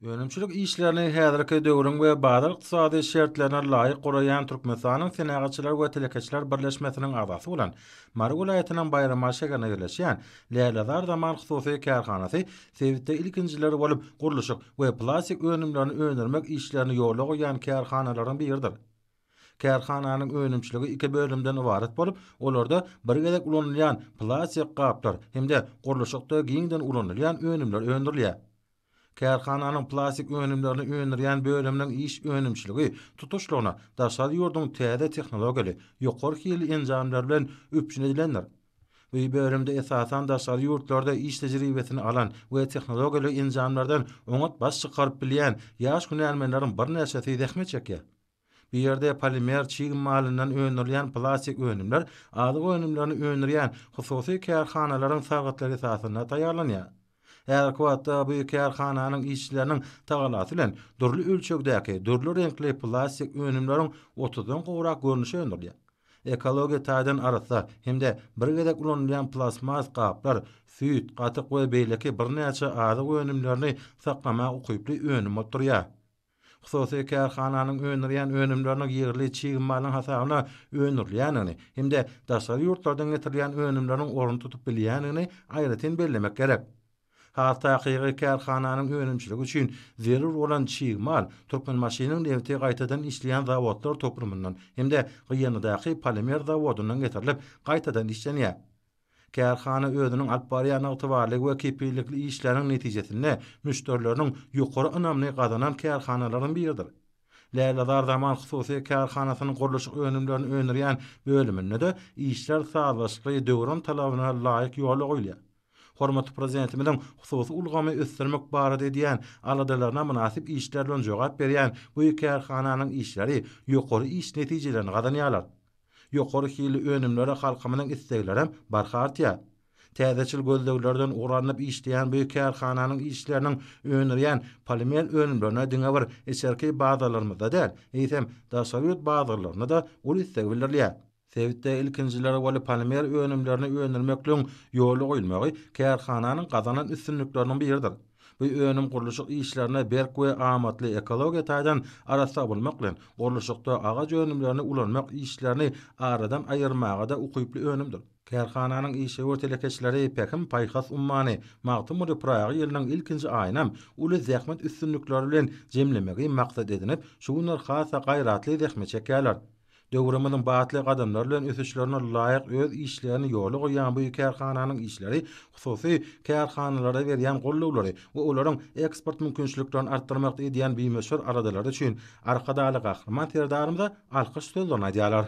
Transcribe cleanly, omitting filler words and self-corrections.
Önümçülük işlerini häzirki döwrüň we bazar ykdysady şertlerine laýyk guraýan Türkmenistanyň Senagaçylar we Telekeçiler Birleşmesiniň agzasy bolan Mary welaýatynyň Baýrama şeherine ýerleşýän Lälazar Zaman Hususy Kärhanasy Sewitde ilkinjileri bolup gurulşyk we plastik önümlerini öňermek işlerini ýolga goýan kärhanalaryň biridir. Kärhananyň önümçüligi iki bölümden ibaret bolup, olarda bir gezek ulanylýan plastik gaplar hemde gurulşykda giňden ulanylýan önümler öndürilýär. Kärhananyň plastik önümlerini öňerýän bölüminiň iş önümçiligi tutuşlugyna daşary ýurdun täze tehnologiýaly, ýokary hili enjamlar bilen üpjünedilendir. Bu bölümde esasan daşary ýurtlarda iş tejribesini alan we tehnologiýaly enjamlardan oňat baş çykaryp bilýän ýaş hünärmenleriň bir näçesi zähmet çekýär. Bir yerde polimer çiğ malından öňerilýän plastik önümler, azyk önümlerini öňerýän hususy kärhanalaryň sargatları esasyna taýýarlanýar. Her kuwatda bu kärhananyň işçileriniň tagalasy bilen durly ölçekdäki, durly renkli plastik önümleriň 30dan gowrak görnüşi öňerilýär. Ekologiýa taýdan arasa hemde bir gezek ulanylýan plasmas gaplar, süýt, gatyk we beýleki bir näçe azyk önümlerini saklamak ukyply önüm oturýar. Hususy kärhananyň öňerýän önümlerine ýerli çiğ malyň hasabyna öňerilýänini hemde daşary ýurtlardan getirilýän önümleriň orun tutup bilýänini aýratyn bellemek gerek. Hatta hakyky kärhananyň önümçiligi üçin zerur bolan çiğ mal Türkmen maşynyň newti gaýtadan işleýän zawodlar toprumundan hemde gyýanydaky polimer zawodundan getirilip gaýtadan işlenýär. Kärhana özüniň alyp barýan ygtybarlyk we kepillikli işleriň netijesinde müşterileriniň ýokary ynamly gazanan kärhanalaryň biridir. Lälazar Zaman Hususy Kärhanasynyň gurulşyk önümlerini öňerýän bölüminde de işler sağlaşykly döwran talabyna laýyk ýola goýulýar. Hormatly prezidentimiň hususy ulgamy ösdürmek barada edýän aladalaryna münasip işler bilen jogap berýän bu kärhananyň işleri ýokary iş netijelerini gazanýarlar. Ýokary hili önümlere halkymyň istekleri barha artýar. Täzeçil gözleglerden uranyp işleýän bu kärhananyň işleriniň öňerýän polimer önümlerine diňe bir eserki bazalarymyzda däl, eýsem daşary bazarlaryna da ul istek bildirilýär. Sewitde ilkinjileri bolup polimer önümlerini öňermekliň ýoly goýulmagy kärhananyň gazanan üstünliklerinden biridir. Bu önüm gurulşyk işlerine berk we amatly ekologiýa taýdan arasa bolmak bilen gurulşykda agaç önümlerini ulanmak işlerini aradan aýyrmaga da ukyply önümdir. Kärhananyň işe we telekeçileri Pekim Paýhas Ummany Magtymyry Pragy ýylynyň ilkinji aýynam uly zähmet üstünlikleri bilen jemlemegi maksat edinip, şu günler hasa gaýratly zähmet çekýärler. Döwrümizin batly adamlar bilen ösüşlerine laýyk öz işlerini ýola goýan bu kärhananyň işleri hususy kärhanalara berýän gollawlary we olaryň eksport mümkinçiliklerini artdyrmakda edýän bir meşhur aradalary üçin arkadaly gahryman terdarymyza alkyş sözlerini aýdýarlar.